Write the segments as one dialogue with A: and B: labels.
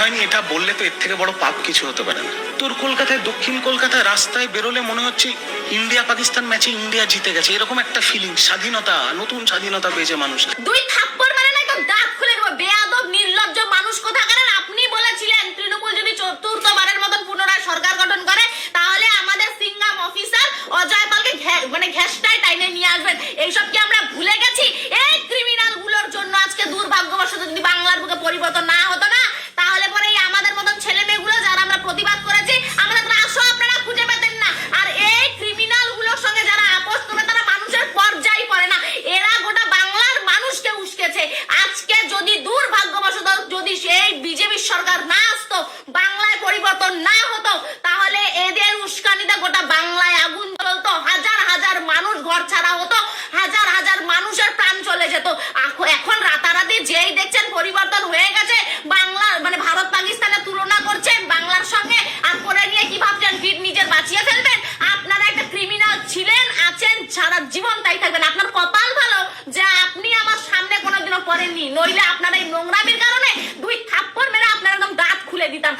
A: হয়নি এটা বললে তো এর থেকে বড় পাপ কিছু হতে পারে না। উত্তর কলকাতায় দক্ষিণ কলকাতায় রাস্তায় বেরোলে মনে হচ্ছে ইন্ডিয়া পাকিস্তান ম্যাচে ইন্ডিয়া জিতে গেছে, এরকম একটা ফিলিং। স্বাধীনতা, নতুন স্বাধীনতা পেয়েছে মানুষ।
B: দুই থাপ্পড় মারে না একদম দাঁত খুলে দেবো। বেয়াদব নির্লজ্জ মানুষ কোথাকার। আপনি বলেছিলেন তৃণমূল যদি চতুর্থবারের মতন পুনরায় সরকার গঠন করে তাহলে আমাদের সিঙ্গাম অফিসার অজয় পালকে ঘেঁষটায় টাইনে নিয়ে আসবেন। এইসব কি আমরা ভুলে গেছি? এই ক্রিমিনাল গুলোর জন্য আজকে দুর্ভাগ্যবশত যদি বাংলার বুকে পরিবর্তন না হতো না, তাহলে পরে এই আমাদের মতন ছেলে মেয়েগুলো যারা আমরা প্রতিবাদ করেছি আমাদের লাশও আপনারা খুঁজে পেতেন না। আর এই ক্রিমিনাল গুলোর সঙ্গে যারা আপোষ করবে তারা মানুষের পর্যায় পড়ে না। এরা গোটা বাংলার মানুষকে উস্কেছে। আজকে যদি দুর্ভাগ্যবশত যদি সেই বিজেপি সরকার না আসতো, বাংলায় পরিবর্তন না হতো, তাহলে এদের উস্কানিতে গোটা বাংলায় আগুন জ্বলতো, হাজার হাজার মানুষ ঘর ছাড়া হতো, হাজার হাজার মানুষের প্রাণ চলে যেত। এখন রাতারাতি যেই দেখছেন পরিবর্তন হয়ে গেছে, বাংলা ভারত পাকিস্তানের তুলনা করছে বাংলার সঙ্গে, আর করে নিয়ে কি ভাবছেন ফির নিজের বাঁচিয়ে ফেলবেন? আপনারা একটা ক্রিমিনাল ছিলেন, আছেন, সারা জীবন তাই থাকবেন। আপনার কপাল ভালো যে আপনি আমার সামনে কোনোদিনও পড়েননি, নইলে আপনার এই নোংরামির কারণে দুই থাপ্পড় মেরে আপনার একদম দাঁত খুলে দিতাম।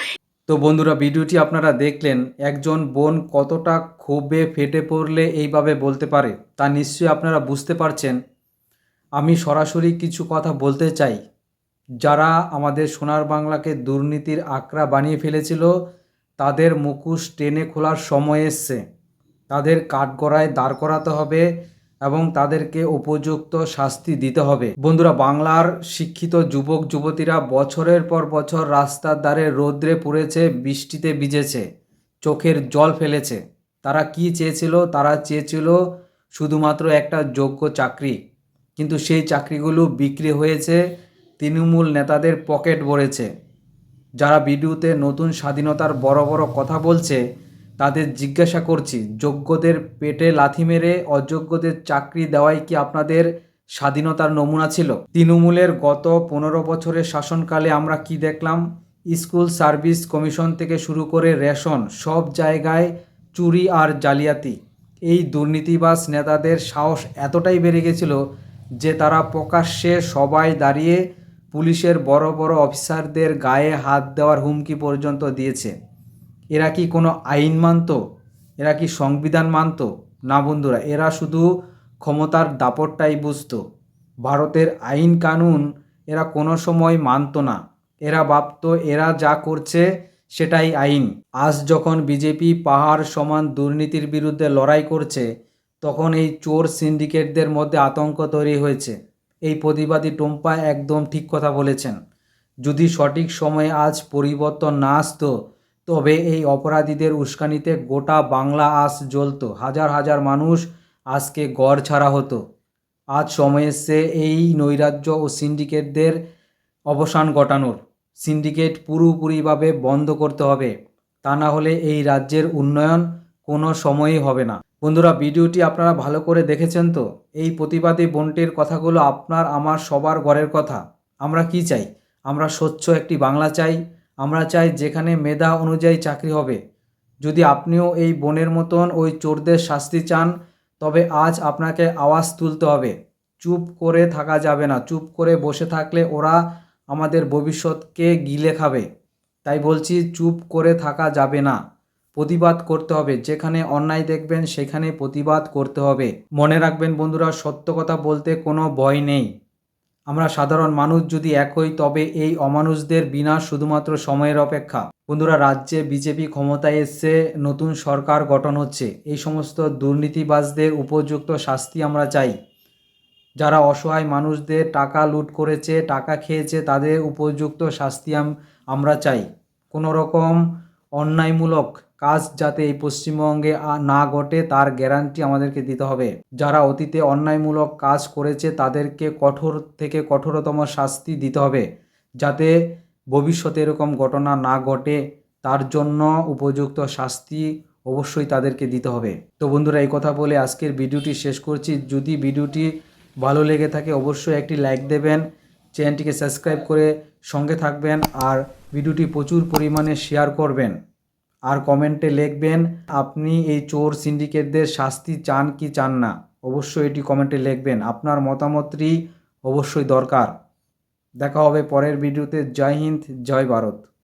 C: তো বন্ধুরা, ভিডিওটি আপনারা দেখলেন। একজন বোন কতটা ক্ষোভে ফেটে পড়লে এইভাবে বলতে পারে তা নিশ্চয়ই আপনারা বুঝতে পারছেন। আমি সরাসরি কিছু কথা বলতে চাই। যারা আমাদের সোনার বাংলাকে দুর্নীতির আঁকড়া বানিয়ে ফেলেছিল তাদের মুখোশ টেনে খোলার সময় এসছে। তাদের কাঠগড়ায় দাঁড় করাতে হবে এবং তাদেরকে উপযুক্ত শাস্তি দিতে হবে। বন্ধুরা, বাংলার শিক্ষিত যুবক যুবতীরা বছরের পর বছর রাস্তার ধারে রোদ্রে পুড়েছে, বৃষ্টিতে ভিজেছে, চোখের জল ফেলেছে। তারা কি চেয়েছিল? তারা চেয়েছিল শুধুমাত্র একটা যোগ্য চাকরি, কিন্তু সেই চাকরিগুলো বিক্রি হয়েছে, তৃণমূল নেতাদের পকেট ভরেছে। যারা ভিডিওতে নতুন স্বাধীনতার বড় বড় কথা বলছে তাদের জিজ্ঞাসা করছি, যোগ্যদের পেটে লাথি মেরে অযোগ্যদের চাকরি দেওয়াই কি আপনাদের স্বাধীনতার নমুনা ছিল? তৃণমূলের গত 15 বছরের শাসনকালে আমরা কি দেখলাম? স্কুল সার্ভিস কমিশন থেকে শুরু করে রেশন, সব জায়গায় চুরি আর জালিয়াতি। এই দুর্নীতিবাজ নেতাদের সাহস এতটাই বেড়ে গেছিল যে তারা প্রকাশ্যে সবাই দাঁড়িয়ে পুলিশের বড় বড় অফিসারদের গায়ে হাত দেওয়ার হুমকি পর্যন্ত দিয়েছে। এরা কি কোনো আইন মানত? এরা কি সংবিধান মানত? না বন্ধুরা, এরা শুধু ক্ষমতার দাপটটাই বুঝত। ভারতের আইন কানুন এরা কোনো সময় মানত না। এরা ভাবত এরা যা করছে সেটাই আইন। আজ যখন বিজেপি পাহাড় সমান দুর্নীতির বিরুদ্ধে লড়াই করছে, তখন এই চোর সিন্ডিকেটদের মধ্যে আতঙ্ক তৈরি হয়েছে। এই প্রতিবাদী টম্পা একদম ঠিক কথা বলেছেন। যদি সঠিক সময়ে আজ পরিবর্তন না আসতো, তবে এই অপরাধীদের উস্কানিতে গোটা বাংলা আজ জ্বলত, হাজার হাজার মানুষ আজকে ঘর ছাড়া হতো। আজ সময় এসছে এই নৈরাজ্য ও সিন্ডিকেটদের অবসান ঘটানোর। সিন্ডিকেট পুরোপুরিভাবে বন্ধ করতে হবে, তা না হলে এই রাজ্যের উন্নয়ন কোনো সময়ই হবে না। বন্ধুরা, ভিডিওটি আপনারা ভালো করে দেখেছেন তো? এই প্রতিবাদী বোনটির কথাগুলো আপনার আমার সবার ঘরের কথা। আমরা কি চাই? আমরা স্বচ্ছ একটি বাংলা চাই। আমরা চাই যেখানে মেধা অনুযায়ী চাকরি হবে। যদি আপনিও এই বোনের মতন ওই চোরদের শাস্তি চান, তবে আজ আপনাকে আওয়াজ তুলতে হবে। চুপ করে থাকা যাবে না। চুপ করে বসে থাকলে ওরা আমাদের ভবিষ্যৎকে গিলে খাবে। তাই বলছি, চুপ করে থাকা যাবে না, প্রতিবাদ করতে হবে। যেখানে অন্যায় দেখবেন সেখানে প্রতিবাদ করতে হবে। মনে রাখবেন বন্ধুরা, সত্য কথা বলতে কোনো ভয় নেই। আমরা সাধারণ মানুষ যদি এক হই, তবে এই অমানুষদের বিনাশ শুধুমাত্র সময়ের অপেক্ষা। বন্ধুরা, রাজ্যে বিজেপি ক্ষমতায় এসছে, নতুন সরকার গঠন হচ্ছে। এই সমস্ত দুর্নীতিবাজদের উপযুক্ত শাস্তি আমরা চাই। যারা অসহায় মানুষদের টাকা লুট করেছে, টাকা খেয়েছে, তাদের উপযুক্ত শাস্তি আমরা চাই। কোনো রকম অন্যায়মূলক কাজ যাতে এই পশ্চিমবঙ্গে না ঘটে তার গ্যারান্টি আমাদেরকে দিতে হবে। যারা অতীতে অন্যায়মূলক কাজ করেছে তাদেরকে কঠোর থেকে কঠোরতম শাস্তি দিতে হবে, যাতে ভবিষ্যতে এরকম ঘটনা না ঘটে। তার জন্য উপযুক্ত শাস্তি অবশ্যই তাদেরকে দিতে হবে। তো বন্ধুরা, এই কথা বলে আজকের ভিডিওটি শেষ করছি। যদি ভিডিওটি ভালো লেগে থাকে অবশ্যই একটি লাইক দেবেন, চ্যানেলটিকে সাবস্ক্রাইব করে সঙ্গে থাকবেন, আর ভিডিওটি প্রচুর পরিমাণে শেয়ার করবেন। আর কমেন্টে লিখবেন আপনি এই চোর সিন্ডিকেটদের শাস্তি চান কি চান না। অবশ্যই এটি কমেন্টে লিখবেন। আপনার মতামতটি অবশ্যই দরকার। দেখা হবে পরের ভিডিওতে। জয় হিন্দ, জয় ভারত।